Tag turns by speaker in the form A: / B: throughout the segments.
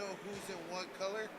A: know who's in what color?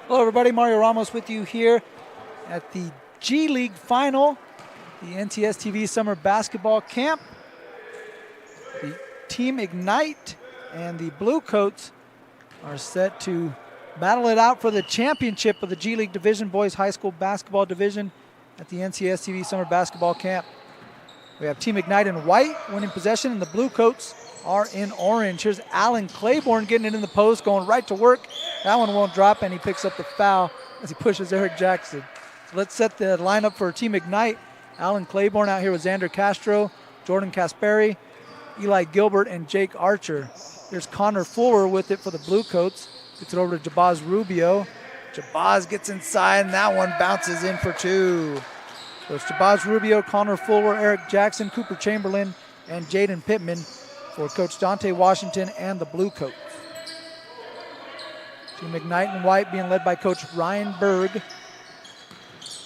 A: Hello everybody, Mario Ramos with you here at the G League Final, the NTS TV Summer Basketball Camp. The Team Ignite and the Blue Coats are set to battle it out for the championship of the G League Division Boys High School Basketball Division at the NTS TV Summer Basketball Camp. We have Team Ignite in white winning possession, and the Blue Coats are in orange. Here's Alan Claiborne getting it in the post, going right to work. That one won't drop, and he picks up the foul as he pushes Eric Jackson. So let's set the lineup for Team Ignite. Alan Claiborne out here with Xander Castro, Jordan Kasperi, Eli Gilbert, and Jake Archer. Here's Connor Fuller with it for the Blue Coats. Gets it over to Jabaz Rubio. Jabaz gets inside, and that one bounces in for two. So it's Jabaz Rubio, Connor Fuller, Eric Jackson, Cooper Chamberlain, and Jaden Pittman for Coach Dante Washington and the Blue Coats. Team Ignite in white being led by Coach Ryan Berg.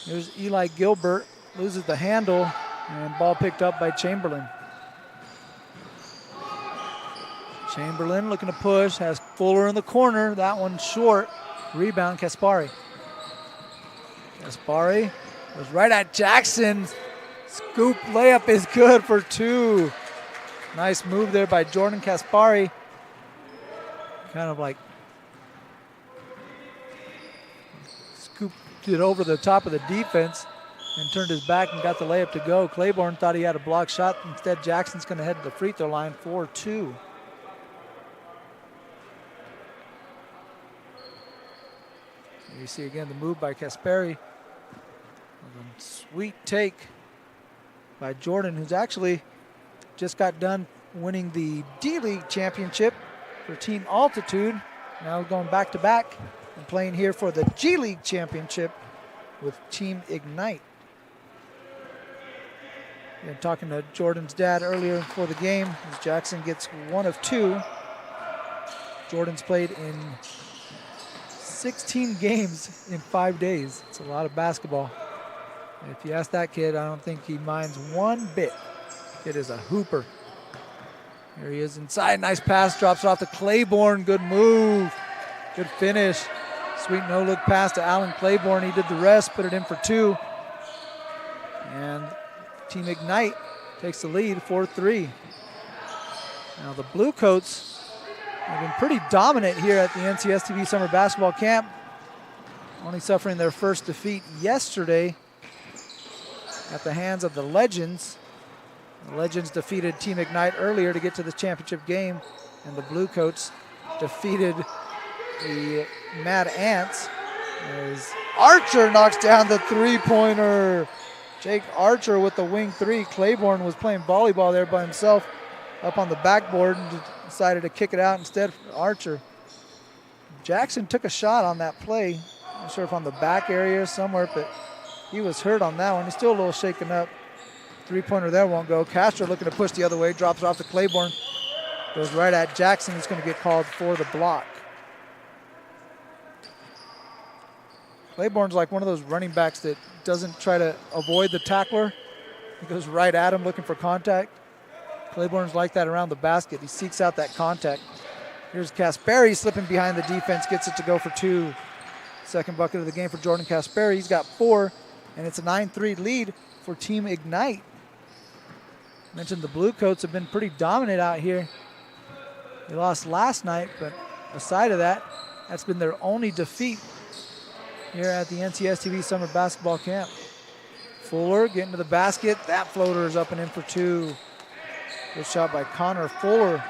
A: Here's Eli Gilbert, loses the handle, and ball picked up by Chamberlain. Chamberlain looking to push, has Fuller in the corner. That one short. Rebound, Kaspari. Kaspari goes right at Jackson. Scoop layup is good for two. Nice move there by Jordan Kaspari. Kind of like scooped it over the top of the defense and turned his back and got the layup to go. Claiborne thought he had a block shot. Instead, Jackson's going to head to the free throw line for two. You see again the move by Kasperi. Sweet take by Jordan, who's actually just got done winning the D-League championship for Team Altitude. Now going back-to-back and playing here for the G-League championship with Team Ignite. And talking to Jordan's dad earlier before the game, as Jackson gets one of two. Jordan's played in 16 games in 5 days. It's a lot of basketball. And if you ask that kid, I don't think he minds one bit. It is a hooper. Here he is inside. Nice pass. Drops it off to Claiborne. Good move. Good finish. Sweet no-look pass to Alan Claiborne. He did the rest. Put it in for two. And Team Ignite takes the lead 4-3. Now the Blue Coats have been pretty dominant here at the NCS TV Summer Basketball Camp. Only suffering their first defeat yesterday at the hands of the Legends. The Legends defeated Team Ignite earlier to get to the championship game, and the Blue Coats defeated the Mad Ants as Archer knocks down the three-pointer. Jake Archer with the wing three. Claiborne was playing volleyball there by himself up on the backboard and decided to kick it out instead for Archer. Jackson took a shot on that play. Not sure if on the back area somewhere, but he was hurt on that one. He's still a little shaken up. Three-pointer there won't go. Castro looking to push the other way. Drops it off to Claiborne. Goes right at Jackson. He's going to get called for the block. Claiborne's like one of those running backs that doesn't try to avoid the tackler. He goes right at him looking for contact. Claiborne's like that around the basket. He seeks out that contact. Here's Kasperi slipping behind the defense. Gets it to go for two. Second bucket of the game for Jordan Kasperi. He's got four, and it's a 9-3 lead for Team Ignite. Mentioned the Blue Coats have been pretty dominant out here. They lost last night, but aside of that, that's been their only defeat here at the NCS TV Summer Basketball Camp. Fuller getting to the basket. That floater is up and in for two. Good shot by Connor Fuller.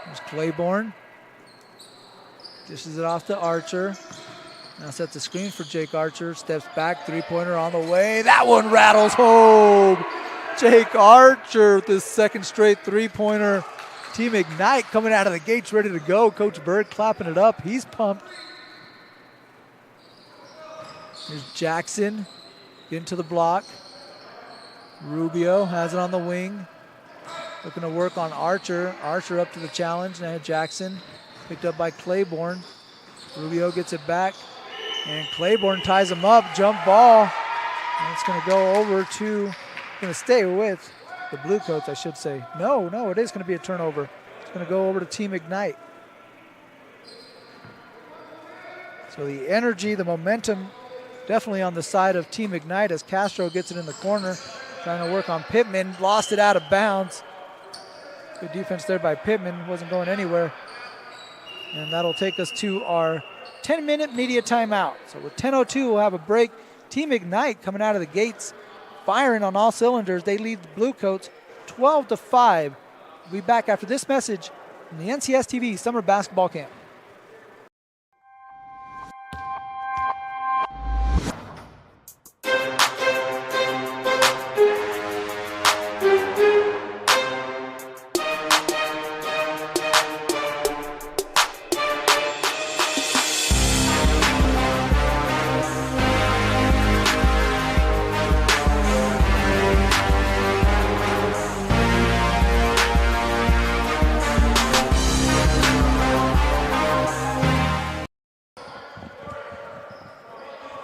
A: There's Claiborne. Dishes it off to Archer. Now sets the screen for Jake Archer. Steps back, three-pointer on the way. That one rattles home. Jake Archer with his second straight three-pointer. Team Ignite coming out of the gates ready to go. Coach Bird clapping it up. He's pumped. Here's Jackson getting to the block. Rubio has it on the wing. Looking to work on Archer. Archer up to the challenge. Now Jackson picked up by Claiborne. Rubio gets it back. And Claiborne ties him up. Jump ball. And it's going to go over to, going to stay with the Bluecoats, I should say. No, it is going to be a turnover. It's going to go over to Team Ignite. So the energy, the momentum, definitely on the side of Team Ignite as Castro gets it in the corner, trying to work on Pittman. Lost it out of bounds. Good defense there by Pittman. Wasn't going anywhere. And that'll take us to our 10-minute media timeout. So with 10:02, we'll have a break. Team Ignite coming out of the gates, firing on all cylinders. They lead the Bluecoats 12-5. We'll be back after this message from the NCS TV Summer Basketball Camp.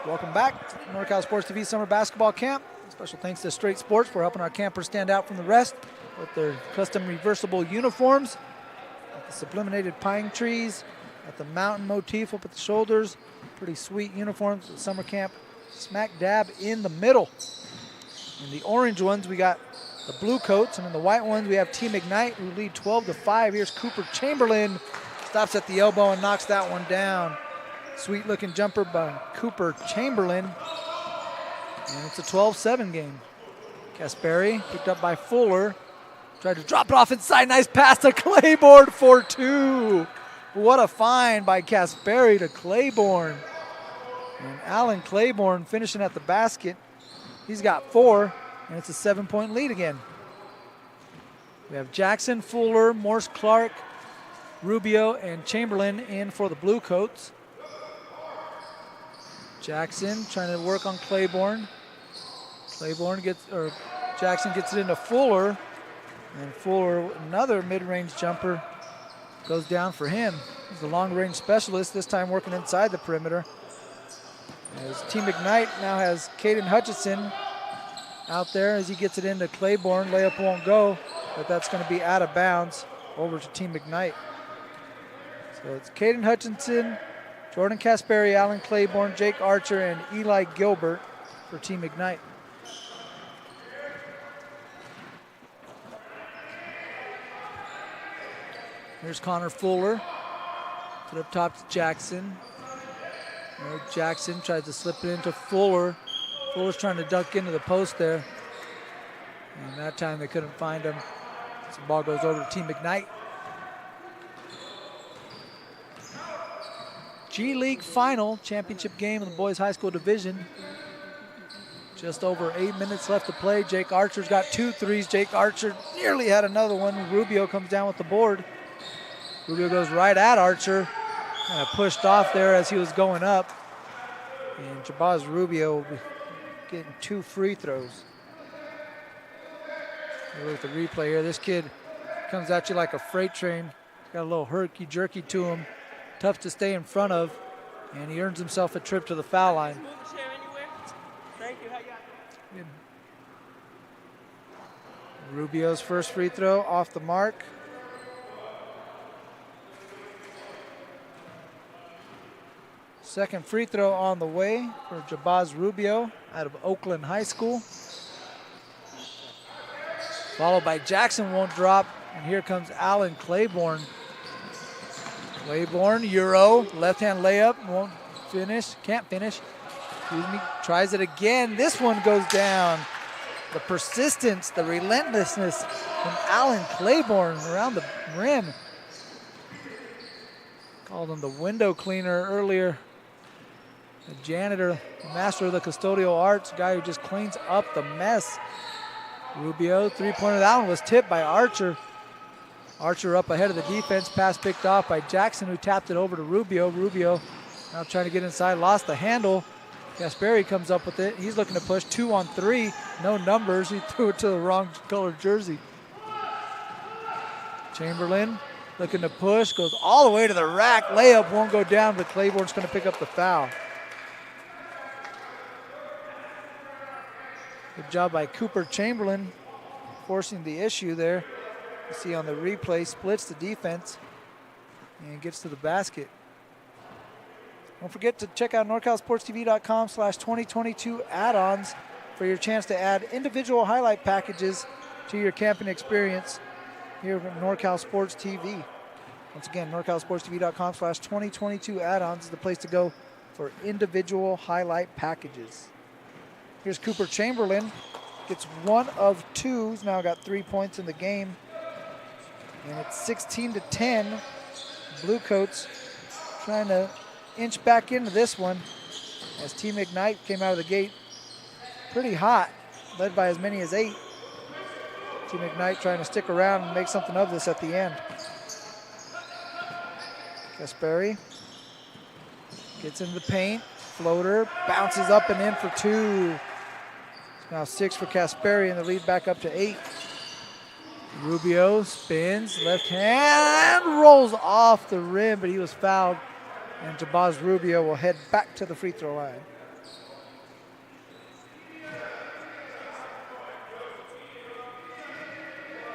A: Welcome back to NorCal Sports TV Summer Basketball Camp. Special thanks to Straight Sports for helping our campers stand out from the rest with their custom reversible uniforms. Got the sublimated pine trees, got the mountain motif up at the shoulders. Pretty sweet uniforms at summer camp. Smack dab in the middle. In the orange ones, we got the Bluecoats, and in the white ones, we have Team Ignite, who lead 12-5. Here's Cooper Chamberlain. Stops at the elbow and knocks that one down. Sweet looking jumper by Cooper Chamberlain. And it's a 12-7 game. Kasperi picked up by Fuller. Tried to drop it off inside. Nice pass to Claiborne for two. What a find by Kasperi to Claiborne. And Alan Claiborne finishing at the basket. He's got 4, and it's a 7-point lead again. We have Jackson, Fuller, Morse Clark, Rubio, and Chamberlain in for the Bluecoats. Jackson trying to work on Claiborne. Jackson gets it into Fuller. And Fuller, another mid-range jumper, goes down for him. He's the long-range specialist, this time working inside the perimeter. As Team Ignite now has Caden Hutchinson out there as he gets it into Claiborne. Layup won't go, but that's going to be out of bounds over to Team Ignite. So it's Caden Hutchinson, Jordan Kasperi, Alan Claiborne, Jake Archer, and Eli Gilbert for Team Ignite. Here's Connor Fuller. Put up top to Jackson. Jackson tries to slip it into Fuller. Fuller's trying to duck into the post there. And that time they couldn't find him. So the ball goes over to Team Ignite. G League final championship game in the boys high school division. Just over 8 minutes left to play. Jake Archer's got 2 threes. Jake Archer nearly had another one. Rubio comes down with the board. Rubio goes right at Archer. Kind of pushed off there as he was going up. And Jabaz Rubio will be getting 2 free throws. Look at the replay here. This kid comes at you like a freight train. He's got a little herky-jerky to him. Tough to stay in front of. And he earns himself a trip to the foul line. Rubio's first free throw off the mark. Second free throw on the way for Jabaz Rubio out of Oakland High School. Followed by Jackson, won't drop. And here comes Alan Claiborne. Claiborne, Euro, left-hand layup, won't finish, can't finish. Excuse me, tries it again. This one goes down. The persistence, the relentlessness from Alan Claiborne around the rim. Called him the window cleaner earlier. The janitor, the master of the custodial arts, guy who just cleans up the mess. Rubio, three-pointer. That one was tipped by Archer. Archer up ahead of the defense. Pass picked off by Jackson, who tapped it over to Rubio. Rubio now trying to get inside, lost the handle. Kasperi comes up with it. He's looking to push 2 on 3. No numbers. He threw it to the wrong colored jersey. Chamberlain looking to push. Goes all the way to the rack. Layup won't go down, but Claiborne's going to pick up the foul. Good job by Cooper Chamberlain forcing the issue there. You see on the replay, splits the defense and gets to the basket. Don't forget to check out NorCalSportsTV.com/2022 add-ons for your chance to add individual highlight packages to your camping experience here at NorCal Sports TV. Once again, NorCalSportsTV.com/2022 add-ons is the place to go for individual highlight packages. Here's Cooper Chamberlain. Gets 1 of 2. He's now got 3 points in the game. And it's 16-10. Blue Coats trying to inch back into this one as Team Ignite came out of the gate pretty hot, led by as many as 8. Team Ignite trying to stick around and make something of this at the end. Kasperi gets into the paint, floater, bounces up and in for 2. It's now 6 for Kasperi and the lead back up to 8. Rubio spins, left hand, rolls off the rim, but he was fouled. And Jabaz Rubio will head back to the free throw line.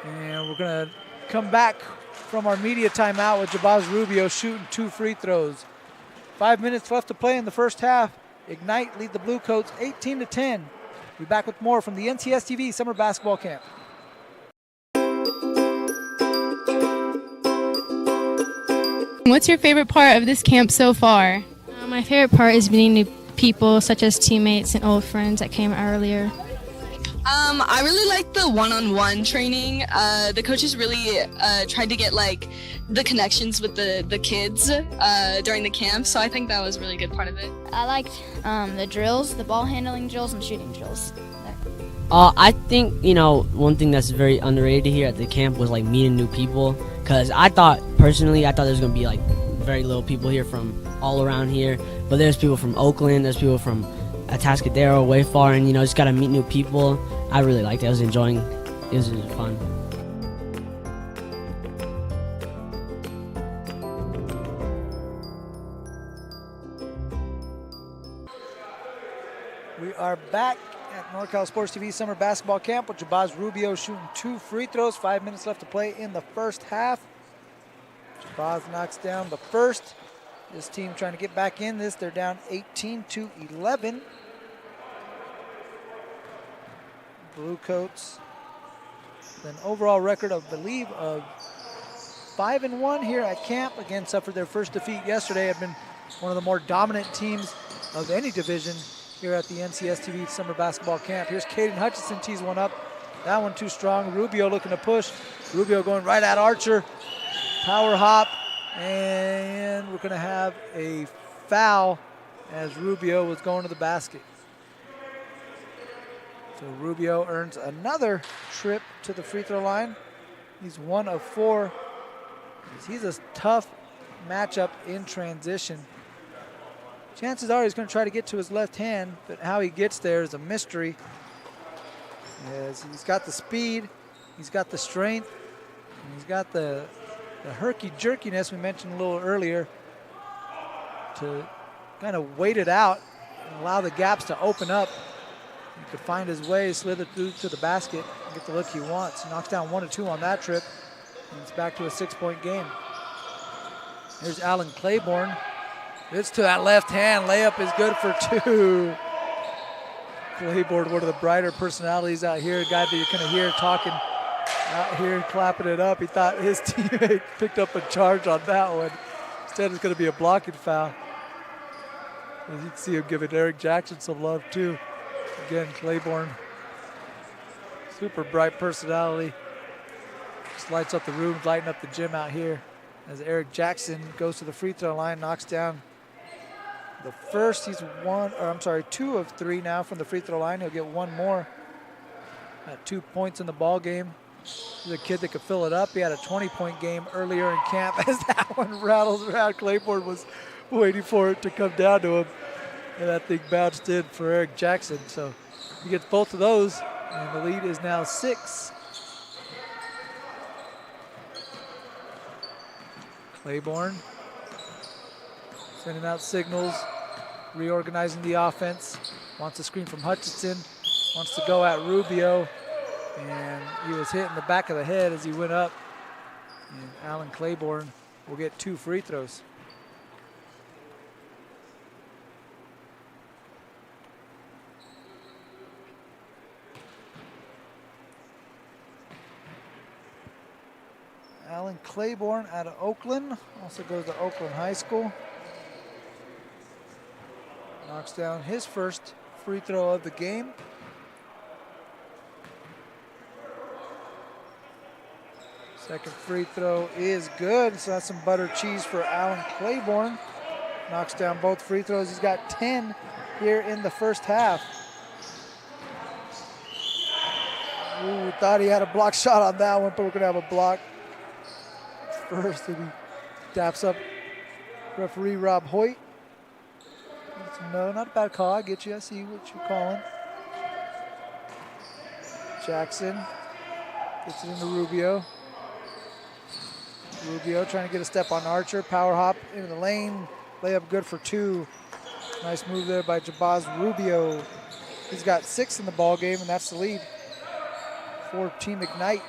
A: And we're gonna come back from our media timeout with Jabaz Rubio shooting 2 free throws. 5 minutes left to play in the first half. Ignite lead the Blue Coats 18-10. We'll be back with more from the NCS TV Summer Basketball Camp.
B: What's your favorite part of this camp so far?
C: My favorite part is meeting new people, such as teammates and old friends that came earlier.
D: I really like the one-on-one training. The coaches really tried to get like the connections with the kids during the camp, so I think that was a really good part of it.
E: I liked the drills, the ball handling drills and shooting drills.
F: I think, one thing that's very underrated here at the camp was like meeting new people, because I thought there was going to be like very little people here from all around here, but there's people from Oakland, there's people from Atascadero, way far, and just got to meet new people. I really liked it. I was enjoying it. It was fun.
A: We are back at NorCal Sports TV Summer Basketball Camp with Jabaz Rubio shooting 2 free throws. 5 minutes left to play in the first half. Jabaz knocks down the first. This team trying to get back in this. They're down 18-11. Blue Coats, an overall record of, believe, of 5-1 here at camp. Again, suffered their first defeat yesterday. Had been one of the more dominant teams of any division here at the NCS TV Summer Basketball Camp. Here's Caden Hutchinson, tees one up. That one too strong. Rubio looking to push. Rubio going right at Archer. Power hop, and we're gonna have a foul as Rubio was going to the basket. So Rubio earns another trip to the free throw line. He's 1 of 4. He's a tough matchup in transition. Chances are he's going to try to get to his left hand, but how he gets there is a mystery. As he's got the speed, he's got the strength, and he's got the herky-jerkiness we mentioned a little earlier to kind of wait it out and allow the gaps to open up. He could find his way, slither through to the basket, and get the look he wants. He knocks down 1 of 2 on that trip, and it's back to a 6-point game. Here's Alan Claiborne. It's to that left hand. Layup is good for 2. Claiborne, one of the brighter personalities out here, a guy that you're going to hear talking out here, clapping it up. He thought his teammate picked up a charge on that one. Instead, it's going to be a blocking foul. As you can see him giving Eric Jackson some love, too. Again, Claiborne, super bright personality. Just lights up the room, lighting up the gym out here. As Eric Jackson goes to the free throw line, knocks down the first. He's 2 of 3 now from the free throw line. He'll get 1 more at 2 points in the ball game. He's a kid that could fill it up. He had a 20-point game earlier in camp. As that one rattles around, Claiborne was waiting for it to come down to him. And that thing bounced in for Eric Jackson. So he gets both of those, and the lead is now 6. Claiborne sending out signals, reorganizing the offense. Wants a screen from Hutchinson, wants to go at Rubio. And he was hit in the back of the head as he went up. And Alan Claiborne will get 2 free throws. Alan Claiborne out of Oakland, also goes to Oakland High School. Knocks down his first free throw of the game. Second free throw is good, so that's some butter cheese for Alan Claiborne. Knocks down both free throws. He's got 10 here in the first half. Ooh, thought he had a block shot on that one, but we're gonna have a block first, and he taps up referee Rob Hoyt. No, not a bad call. I get you. I see what you're calling. Jackson gets it into Rubio. Rubio trying to get a step on Archer. Power hop into the lane. Layup good for 2. Nice move there by Jabaz Rubio. He's got 6 in the ball game, and that's the lead for Team Ignite.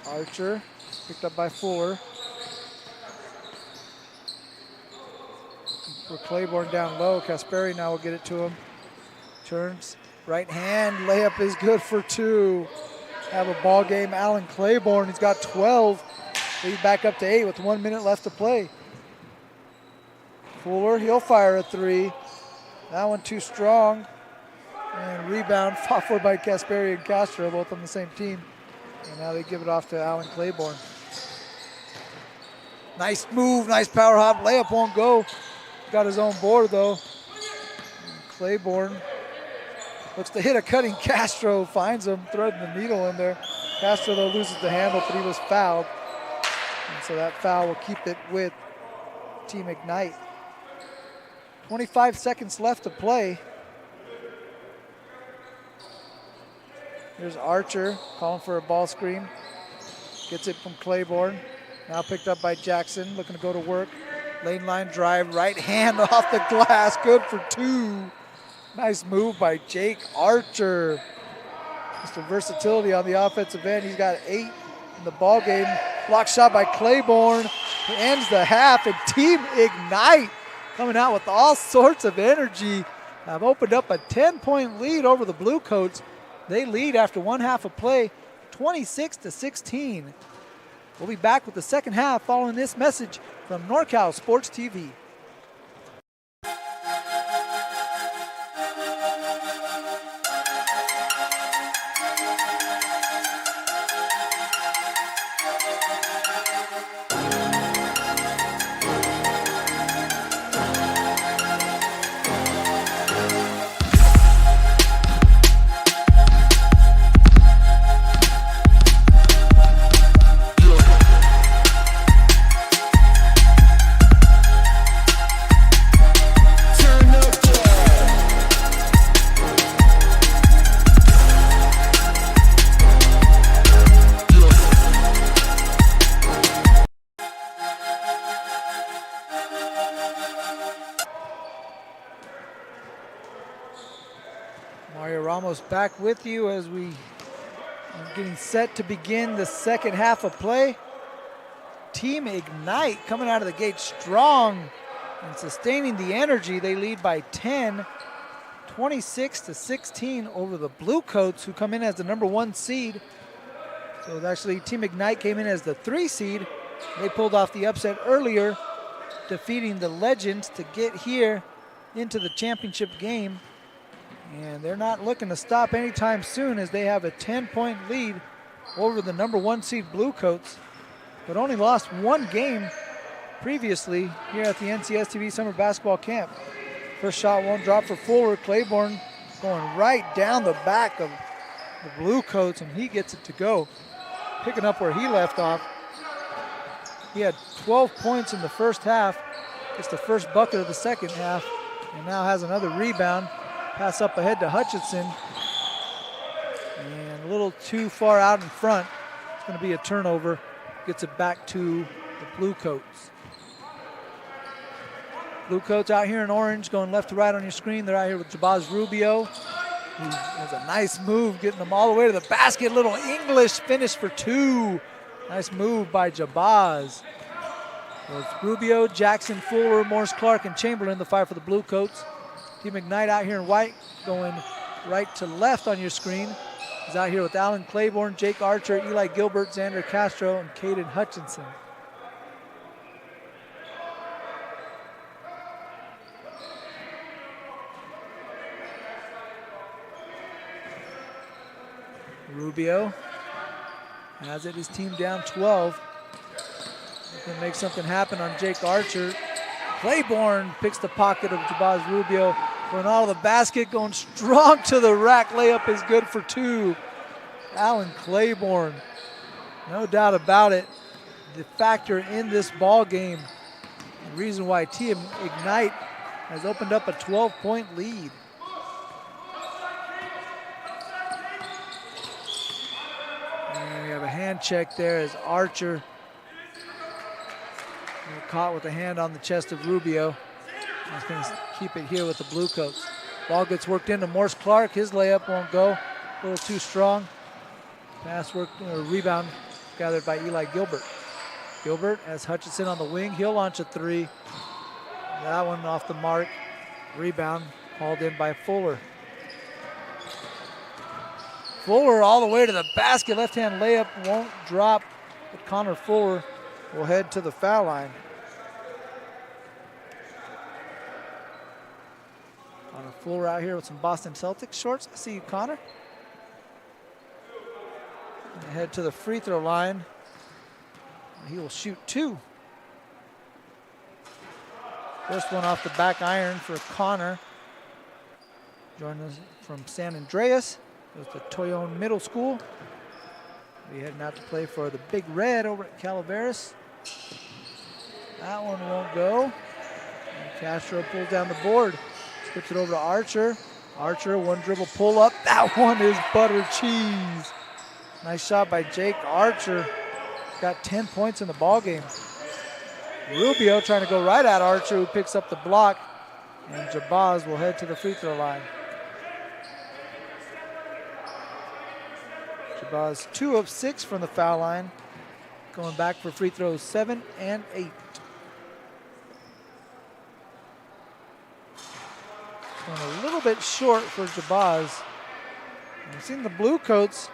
A: Archer picked up by Fuller. For Claiborne down low. Kasperi now will get it to him. Turns, right hand, layup is good for 2. Have a ball game. Alan Claiborne, he's got 12. Lead back up to 8 with 1 minute left to play. Fuller, he'll fire a 3. That one too strong. And rebound fought for by Kasperi and Castro, both on the same team. And now they give it off to Alan Claiborne. Nice move, nice power hop. Layup won't go. Got his own board though. And Claiborne looks to hit a cutting Castro, finds him, threading the needle in there. Castro though loses the handle, but he was fouled. And so that foul will keep it with Team Ignite. 25 seconds left to play. Here's Archer calling for a ball screen. Gets it from Claiborne. Now picked up by Jackson, looking to go to work. Lane line drive, right hand off the glass, good for 2. Nice move by Jake Archer. Just a versatility on the offensive end. He's got 8 in the ball game. Block shot by Claiborne. He ends the half, and Team Ignite coming out with all sorts of energy. Have opened up a 10-point lead over the Blue Coats. They lead after 1 half of play, 26-16. We'll be back with the second half following this message from NorCal Sports TV. Back with you as we are getting set to begin the second half of play. Team Ignite coming out of the gate strong and sustaining the energy. They lead by 10, 26-16 over the Blue Coats, who come in as the number 1 seed. So actually Team Ignite came in as the 3 seed. They pulled off the upset earlier, defeating the Legends to get here into the championship game. And they're not looking to stop anytime soon, as they have a 10-point lead over the number 1 seed Blue Coats, but only lost 1 game previously here at the NCSTV Summer Basketball Camp. First shot won't drop for Fuller. Claiborne going right down the back of the Blue Coats, and he gets it to go, picking up where he left off. He had 12 points in the first half. It's the first bucket of the second half, and now has another rebound. Pass up ahead to Hutchinson. And a little too far out in front. It's going to be a turnover. Gets it back to the Blue Coats. Blue Coats out here in orange, going left to right on your screen. They're out here with Jabaz Rubio. He has a nice move, getting them all the way to the basket. Little English finish for two. Nice move by Jabaz. So it's Rubio, Jackson, Fuller, Morris Clark, and Chamberlain, the five for the Blue Coats. Team McKnight out here in white, going right to left on your screen. He's out here with Alan Claiborne, Jake Archer, Eli Gilbert, Xander Castro, and Caden Hutchinson. Rubio has it, his team down 12. He can make something happen on Jake Archer. Claiborne picks the pocket of Jabaz Rubio, going out of the basket, going strong to the rack. Layup is good for two. Alan Claiborne, no doubt about it, the factor in this ball game. The reason why Team Ignite has opened up a 12-point lead. And we have a hand check there as Archer caught with a hand on the chest of Rubio. He's going to keep it here with the Blue Coats. Ball gets worked into Morse Clark. His layup won't go. A little too strong. Pass work, rebound gathered by Eli Gilbert. Gilbert has Hutchinson on the wing. He'll launch a three. That one off the mark. Rebound hauled in by Fuller. Fuller all the way to the basket. Left-hand layup won't drop, but Connor Fuller will head to the foul line. Connor Fuller out here with some Boston Celtics shorts. I see you, Connor. And head to the free throw line. He will shoot two. First one off the back iron for Connor. Joining us from San Andreas. Goes to Toyon Middle School. We're heading out to play for the Big Red over at Calaveras. That one won't go. And Castro pulls down the board. Skips it over to Archer. Archer, one dribble pull up. That one is butter cheese. Nice shot by Jake Archer. Got 10 points in the ball game. Rubio trying to go right at Archer, who picks up the block. And Jabaz will head to the free throw line. Jabaz 2 of 6 from the foul line. Going back for free throws 7 and 8. Going a little bit short for Jabaz. We've seen the Blue Coats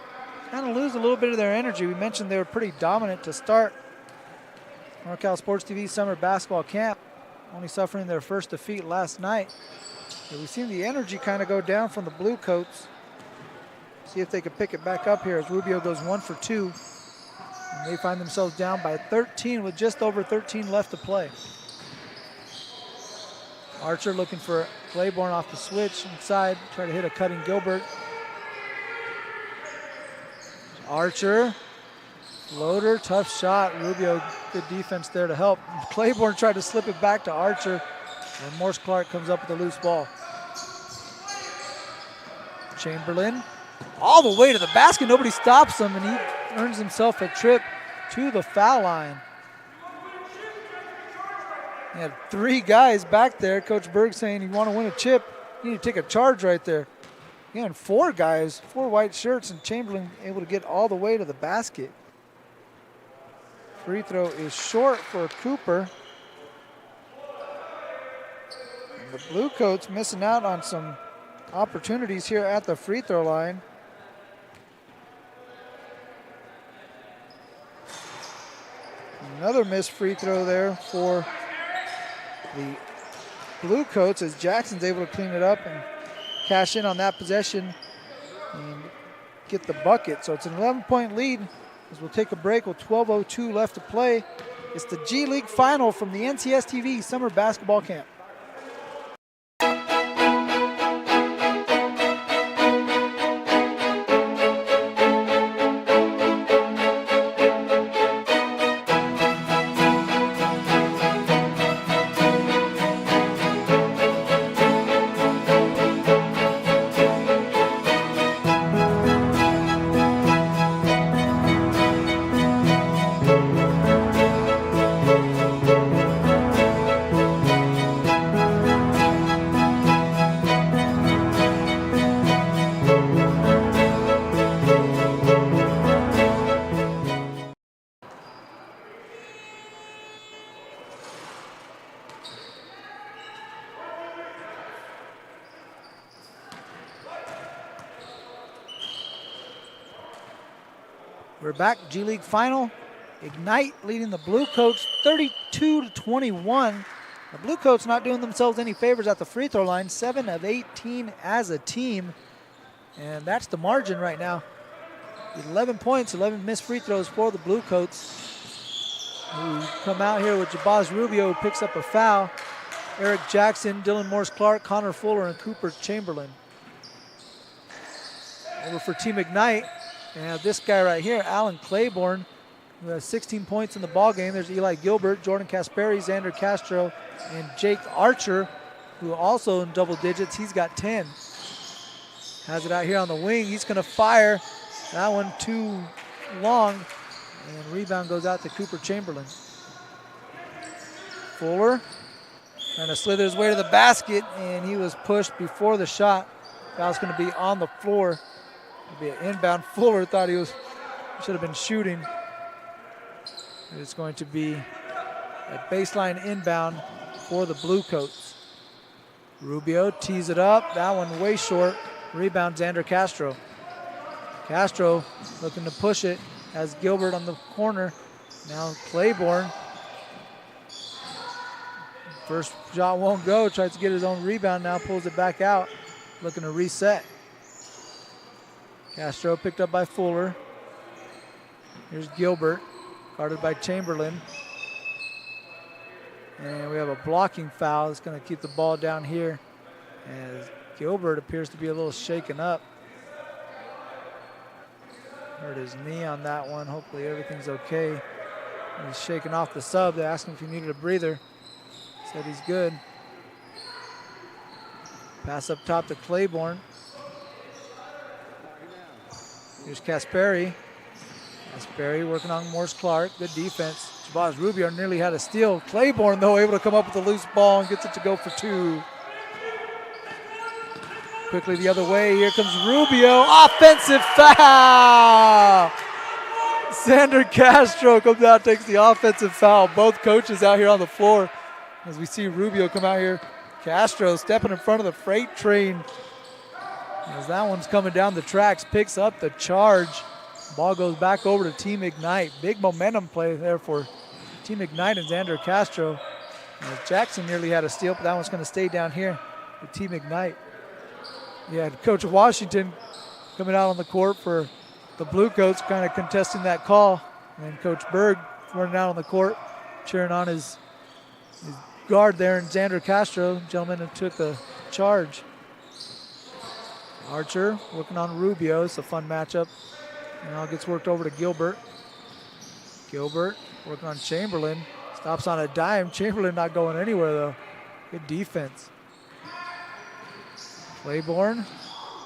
A: kind of lose a little bit of their energy. We mentioned they were pretty dominant to start NorCal Sports TV Summer Basketball Camp, only suffering their first defeat last night. But we've seen the energy kind of go down from the Blue Coats. See if they can pick it back up here as Rubio goes 1 for 2. And they find themselves down by 13 with just over 13 left to play. Archer looking for Claiborne off the switch inside, try to hit a cutting Gilbert. Archer, floater, tough shot. Rubio, good defense there to help. Claiborne tried to slip it back to Archer, and Morse Clark comes up with a loose ball. Chamberlain, all the way to the basket. Nobody stops him, and he earns himself a trip to the foul line. He had 3 guys back there. Coach Berg saying, you want to win a chip, you need to take a charge right there. Again, 4 guys, 4 white shirts, and Chamberlain able to get all the way to the basket. Free throw is short for Cooper. And the Blue Coats missing out on some opportunities here at the free throw line. Another missed free throw there for the Blue Coats as Jackson's able to clean it up and cash in on that possession and get the bucket. So it's an 11-point lead as we'll take a break with 12:02 left to play. It's the G League final from the NCS TV Summer Basketball Camp. We're back, G League final. Ignite leading the Blue Coats 32-21. The Blue Coats not doing themselves any favors at the free throw line, 7 of 18 as a team. And that's the margin right now. 11 points, 11 missed free throws for the Blue Coats, who come out here with Jabaz Rubio, who picks up a foul. Eric Jackson, Dylan Morse-Clark, Connor Fuller, and Cooper Chamberlain. Over for Team Ignite, and this guy right here, Alan Claiborne, who has 16 points in the ball game. There's Eli Gilbert, Jordan Kasperi, Xander Castro, and Jake Archer, who also in double digits. He's got 10. Has it out here on the wing. He's going to fire. That one too long, and rebound goes out to Cooper Chamberlain. Fuller trying to slither his way to the basket, and he was pushed before the shot. Foul's going to be on the floor. It'll be an inbound. Fuller thought he should have been shooting. It's going to be a baseline inbound for the Blue Coats. Rubio tees it up. That one way short. Rebound, Xander Castro. Castro looking to push it. Has Gilbert on the corner. Now Claiborne. First shot won't go. Tries to get his own rebound now. Pulls it back out. Looking to reset. Castro picked up by Fuller. Here's Gilbert. Guarded by Chamberlain. And we have a blocking foul. It's going to keep the ball down here as Gilbert appears to be a little shaken up. Hurt his knee on that one. Hopefully everything's okay. He's shaking off the sub. They asked him if he needed a breather. Said he's good. Pass up top to Claiborne. Here's Kasperi. Kasperi working on Morse-Clark. Good defense. Jabaz Rubio nearly had a steal. Claiborne, though, able to come up with a loose ball and gets it to go for two. Quickly the other way. Here comes Rubio. Offensive foul! Xander Castro comes out, takes the offensive foul. Both coaches out here on the floor as we see Rubio come out here. Castro stepping in front of the freight train as that one's coming down the tracks, picks up the charge. Ball goes back over to Team Ignite. Big momentum play there for Team Ignite and Xander Castro. As Jackson nearly had a steal, but that one's going to stay down here with Team Ignite. Yeah, Coach Washington coming out on the court for the Blue Coats, kind of contesting that call. And Coach Berg running out on the court, cheering on his guard there, and Xander Castro, gentleman who took the charge. Archer working on Rubio. It's a fun matchup. Now gets worked over to Gilbert. Gilbert working on Chamberlain. Stops on a dime. Chamberlain not going anywhere, though. Good defense. Claiborne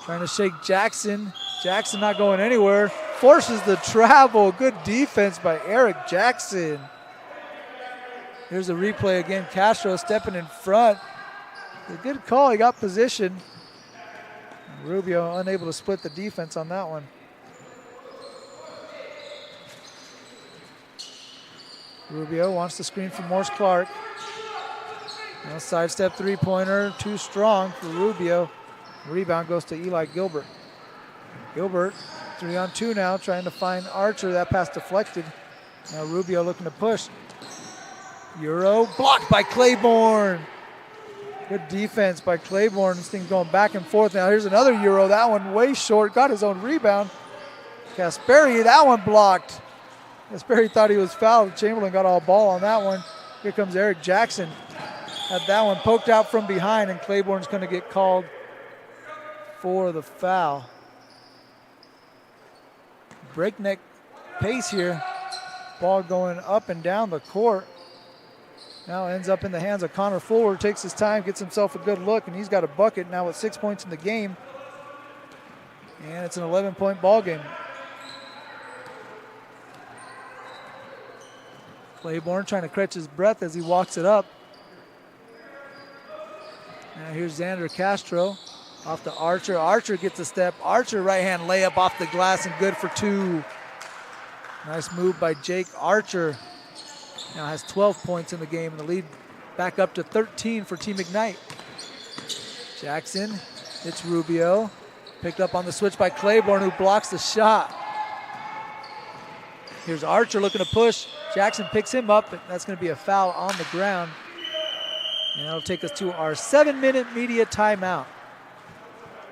A: trying to shake Jackson. Jackson not going anywhere. Forces the travel. Good defense by Eric Jackson. Here's the replay again. Castro stepping in front. A good call. He got position. Rubio unable to split the defense on that one. Rubio wants the screen from Morse-Clark. Now sidestep three-pointer, too strong for Rubio. Rebound goes to Eli Gilbert. Gilbert, 3-on-2 now, trying to find Archer. That pass deflected. Now Rubio looking to push. Euro blocked by Claiborne. Good defense by Claiborne. This thing's going back and forth. Now here's another Euro. That one way short. Got his own rebound. Kasperi, that one blocked. Kasperi thought he was fouled. Chamberlain got all ball on that one. Here comes Eric Jackson. Had that one poked out from behind, and Claiborne's going to get called for the foul. Breakneck pace here. Ball going up and down the court. Now ends up in the hands of Connor Fuller. Takes his time, gets himself a good look, and he's got a bucket now with 6 points in the game. And it's an 11-point ball game. Claiborne trying to catch his breath as he walks it up. Now here's Xander Castro off to Archer. Archer gets a step. Archer right-hand layup off the glass and good for two. Nice move by Jake Archer. Now has 12 points in the game, and the lead back up to 13 for Team Ignite. Jackson, it's Rubio. Picked up on the switch by Claiborne, who blocks the shot. Here's Archer looking to push. Jackson picks him up, but that's going to be a foul on the ground. And that'll take us to our 7-minute media timeout.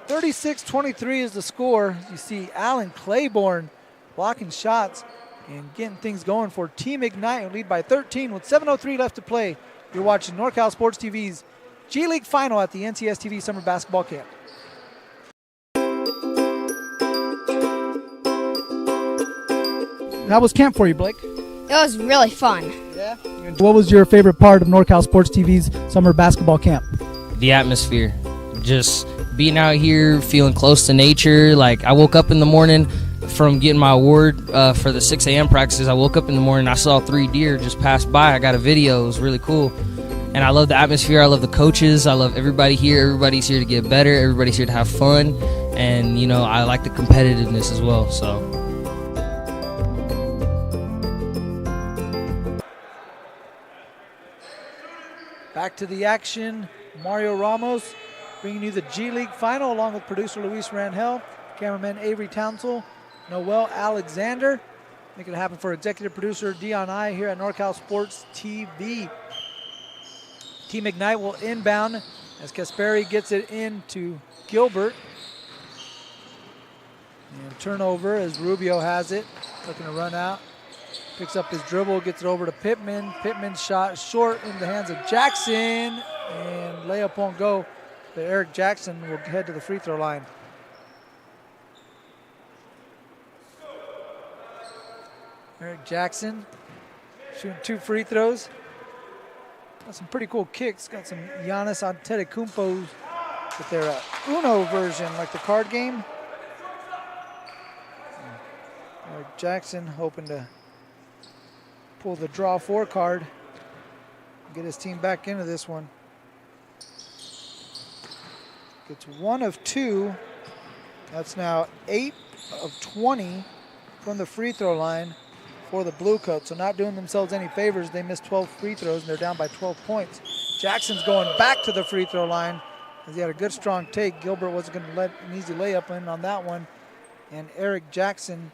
A: 36-23 is the score. You see Alan Claiborne blocking shots and getting things going for Team Ignite, who lead by 13 with 7:03 left to play. You're watching NorCal Sports TV's G League Final at the NCS TV Summer Basketball Camp. How was camp for you, Blake?
E: It was really fun.
A: Yeah. What was your favorite part of NorCal Sports TV's Summer Basketball Camp?
G: The atmosphere. Just being out here, feeling close to nature. Like, I woke up in the morning from getting my award for the 6 a.m. practices. I woke up in the morning, I saw 3 deer just pass by. I got a video. It was really cool. And I love the atmosphere. I love the coaches. I love everybody here. Everybody's here to get better. Everybody's here to have fun. And, you know, I like the competitiveness as well. So.
A: Back to the action. Mario Ramos bringing you the G League Final along with producer Luis Rangel, cameraman Avery Townsell, Noel Alexander. Making it happen for executive producer Dion I here at NorCal Sports TV. Team Ignite will inbound as Kasperi gets it into Gilbert. And turnover as Rubio has it, looking to run out. Picks up his dribble, gets it over to Pittman. Pittman's shot short in the hands of Jackson, and layup won't go. But Eric Jackson will head to the free throw line. Eric Jackson shooting 2 free throws. Got some pretty cool kicks. Got some Giannis Antetokounmpo with their Uno version, like the card game. Eric Jackson hoping to pull the draw 4 card and get his team back into this one. Gets 1 of 2. That's now 8 of 20 from the free throw line for the Blue Coats. So not doing themselves any favors. They missed 12 free throws and they're down by 12 points. Jackson's going back to the free throw line as he had a good strong take. Gilbert wasn't going to let an easy layup in on that one. And Eric Jackson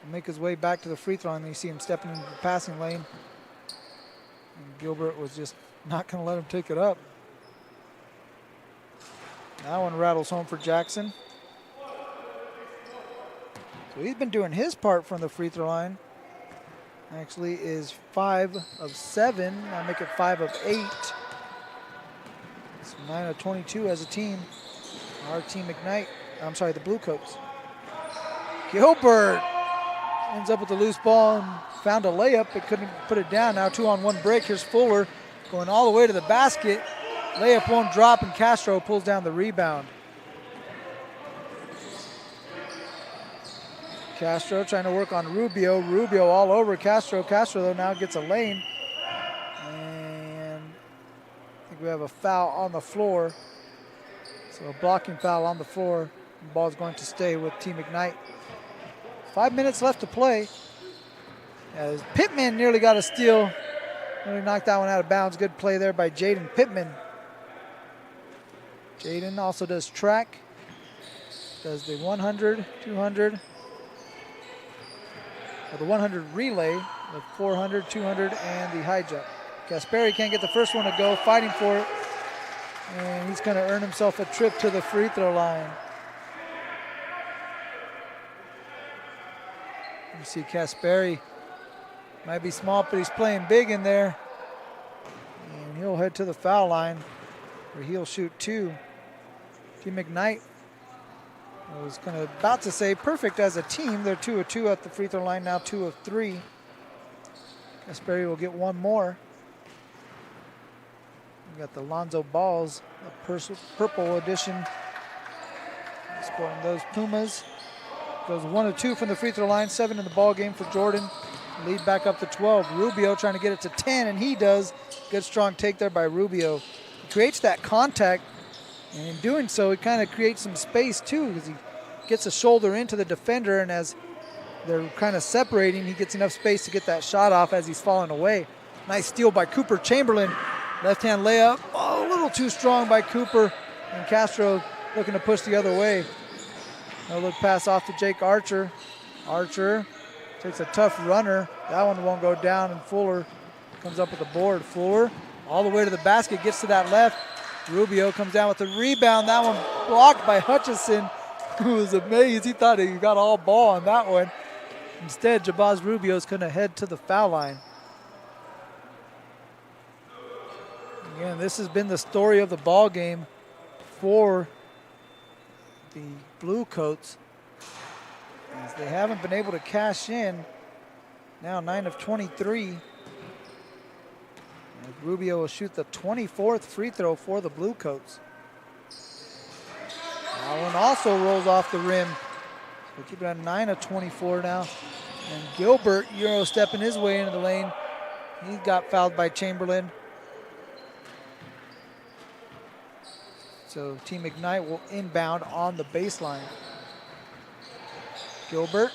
A: will make his way back to the free throw line. You see him stepping into the passing lane. And Gilbert was just not going to let him take it up. That one rattles home for Jackson. So he's been doing his part from the free throw line. Actually is 5 of 7. I make it 5 of 8. It's 9 of 22 as a team. Our Team Ignite, I'm sorry, the Blue Coats. Gilbert ends up with a loose ball and found a layup, but couldn't put it down. Now 2-on-1 break. Here's Fuller going all the way to the basket. Layup won't drop, and Castro pulls down the rebound. Castro trying to work on Rubio. Rubio all over Castro. Castro, though, now gets a lane. And I think we have a foul on the floor. So a blocking foul on the floor. The ball's going to stay with Team Ignite. 5 minutes left to play. As Pittman nearly got a steal. Nearly knocked that one out of bounds. Good play there by Jaden Pittman. Jaden also does track. Does the 100, 200. The 100 relay, the 400, 200, and the high jump. Kasperi can't get the first one to go, fighting for it. And he's going to earn himself a trip to the free throw line. You see Kasperi might be small, but he's playing big in there. And he'll head to the foul line where he'll shoot 2. Team Ignite, I was about to say perfect as a team. They're 2 of 2 at the free throw line, now 2 of 3. Kasperi will get one more. We got the Lonzo Balls, the purple edition. Sporting those Pumas. Goes 1 of 2 from the free throw line, 7 in the ball game for Jordan. Lead back up to 12. Rubio trying to get it to 10, and he does. Good strong take there by Rubio. He creates that contact. And in doing so, he kind of creates some space too, because he gets a shoulder into the defender, and as they're kind of separating, he gets enough space to get that shot off as he's falling away. Nice steal by Cooper Chamberlain. Left-hand layup. Oh, a little too strong by Cooper. And Castro looking to push the other way. No look pass off to Jake Archer. Archer takes a tough runner. That one won't go down, and Fuller comes up with the board. Fuller all the way to the basket, gets to that left. Rubio comes down with the rebound. That one blocked by Hutchison, who was amazed. He thought he got all ball on that one. Instead, Jabaz Rubio's going to head to the foul line. Again, this has been the story of the ball game for the Blue Coats, as they haven't been able to cash in. Now 9 of 23. And Rubio will shoot the 24th free throw for the Blue Coats. That one also rolls off the rim. So keep it at 9 of 24 now. And Gilbert Euro stepping his way into the lane. He got fouled by Chamberlain. So Team Ignite will inbound on the baseline. Gilbert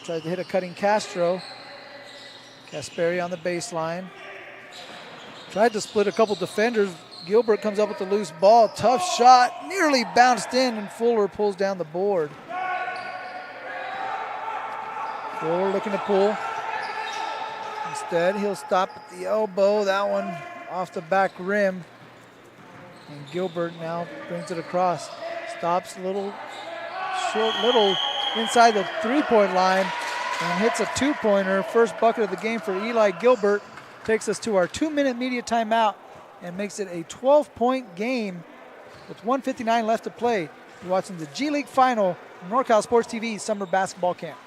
A: tries to hit a cutting Castro. Kasperi on the baseline. Tried to split a couple defenders. Gilbert comes up with the loose ball. Tough shot, nearly bounced in, and Fuller pulls down the board. Fuller looking to pull. Instead, he'll stop at the elbow. That one off the back rim. And Gilbert now brings it across. Stops a little short, little inside the three-point line and hits a two-pointer. First bucket of the game for Eli Gilbert. Takes us to our 2-minute media timeout and makes it a 12-point game with 1:59 left to play. You're watching the G League Final from NorCal Sports TV Summer Basketball Camp.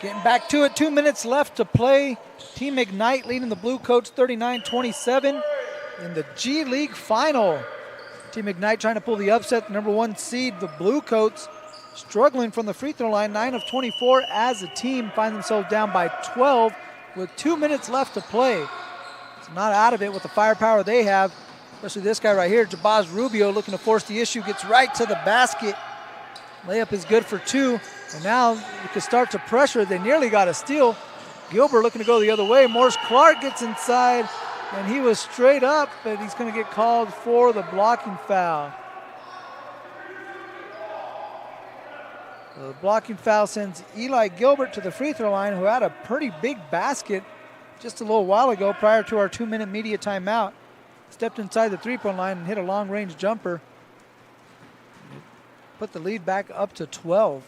A: Getting back to it, 2 minutes left to play. Team Ignite leading the Blue Coats 39-27 in the G League Final. Team Ignite trying to pull the upset, the number 1 seed. The Blue Coats struggling from the free throw line, 9 of 24 as a team, find themselves down by 12 with 2 minutes left to play. It's not out of it with the firepower they have, especially this guy right here, Jabaz Rubio, looking to force the issue, gets right to the basket. Layup is good for 2. And now you can start to pressure. They nearly got a steal. Gilbert looking to go the other way. Morris Clark gets inside, and he was straight up, but he's going to get called for the blocking foul. So the blocking foul sends Eli Gilbert to the free throw line, who had a pretty big basket just a little while ago prior to our 2-minute media timeout. Stepped inside the three-point line and hit a long-range jumper. Put the lead back up to 12.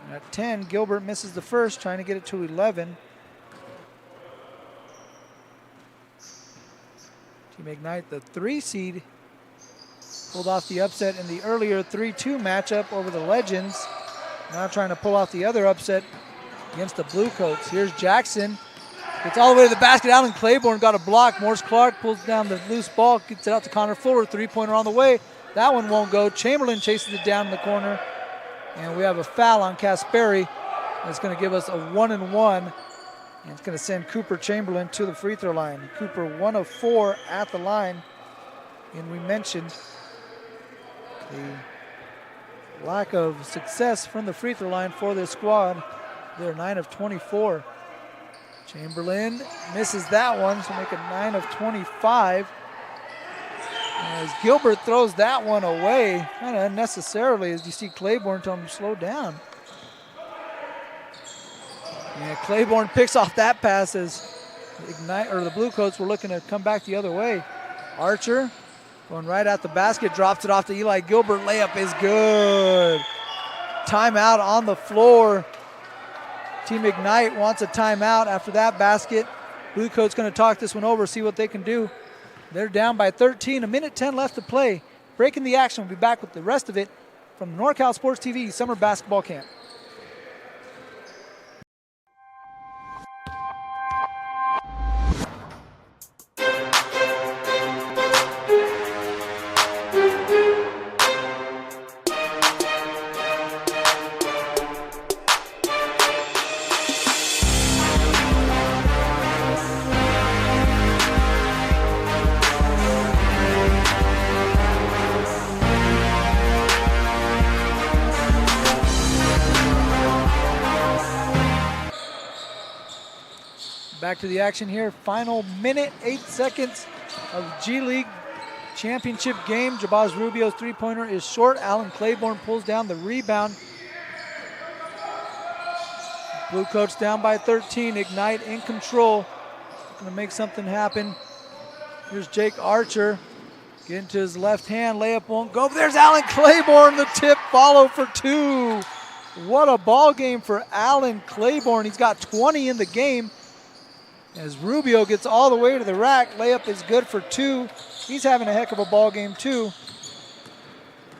A: At 10, Gilbert misses the first, trying to get it to 11. Team Ignite, the 3 seed, pulled off the upset in the earlier 3-2 matchup over the Legends. Now trying to pull off the other upset against the Blue Coats. Here's Jackson. Gets all the way to the basket. Allen Claiborne got a block. Morris Clark pulls down the loose ball, gets it out to Connor Fuller. 3-pointer on the way. That one won't go. Chamberlain chases it down in the corner. And we have a foul on Kasperi. That's going to give us a 1-and-1. And it's going to send Cooper Chamberlain to the free throw line. Cooper 1 of 4 at the line. And we mentioned the lack of success from the free throw line for this squad. They're 9 of 24. Chamberlain misses that one, so make it 9 of 25. As Gilbert throws that one away, kind of unnecessarily, as you see Claiborne tell him to slow down. And Claiborne picks off that pass as Ignite, or the Blue Coats were looking to come back the other way. Archer going right at the basket, drops it off to Eli Gilbert. Layup is good. Timeout on the floor. Team Ignite wants a timeout after that basket. Blue Coats going to talk this one over, see what they can do. They're down by 13, 1:10 left to play. Breaking the action. We'll be back with the rest of it from NorCal Sports TV Summer Basketball Camp. back to the action here. Final minute, 8 seconds of G League championship game. Jabaz Rubio's three-pointer is short. Alan Claiborne pulls down the rebound. Blue Coats down by 13. Ignite in control. Going to make something happen. Here's Jake Archer. Get into his left hand. Layup won't go. There's Alan Claiborne. The tip follow for two. What a ball game for Alan Claiborne. He's got 20 in the game. As Rubio gets all the way to the rack. Layup is good for two. He's having a heck of a ball game too.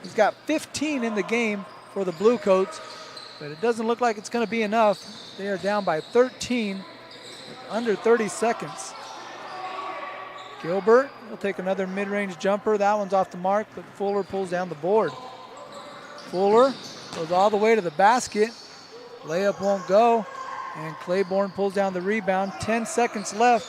A: He's got 15 in the game for the Blue Coats, but it doesn't look like it's going to be enough. They are down by 13 with under 30 seconds. Gilbert will take another mid-range jumper. That one's off the mark, but Fuller pulls down the board. Fuller goes all the way to the basket. Layup won't go, and Claiborne pulls down the rebound. 10 seconds left.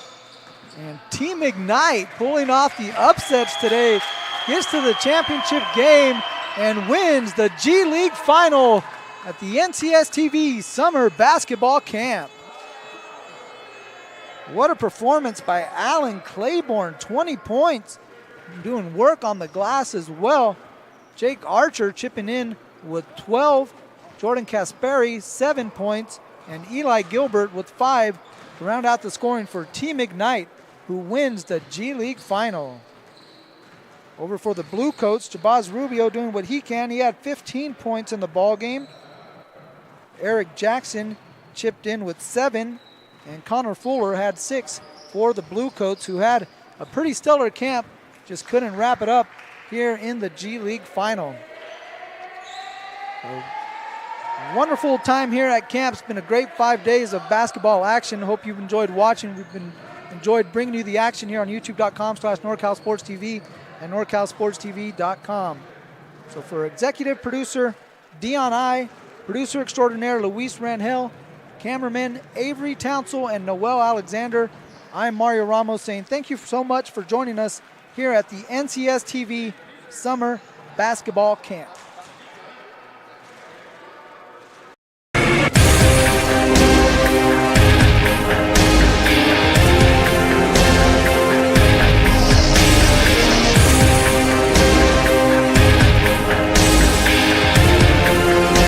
A: And Team Ignite pulling off the upsets today, gets to the championship game and wins the G League final at the NCSTV Summer Basketball Camp. What a performance by Alan Claiborne, 20 points, doing work on the glass as well. Jake Archer chipping in with 12, Jordan Kasperi 7 points, and Eli Gilbert with 5 to round out the scoring for Team Ignite, who wins the G League final. Over for the Blue Coats, Jabaz Rubio doing what he can. He had 15 points in the ball game. Eric Jackson chipped in with 7, and Connor Fuller had 6 for the Blue Coats, who had a pretty stellar camp, just couldn't wrap it up here in the G League final. So, wonderful time here at camp. It's been a great 5 days of basketball action. Hope you've enjoyed watching. We've enjoyed bringing you the action here on youtube.com/NorCalSportsTV and NorCalSportsTV.com. So for executive producer Dion I, producer extraordinaire Luis Rangel, cameramen Avery Townsell and Noel Alexander, I'm Mario Ramos saying thank you so much for joining us here at the NCSTV Summer Basketball Camp.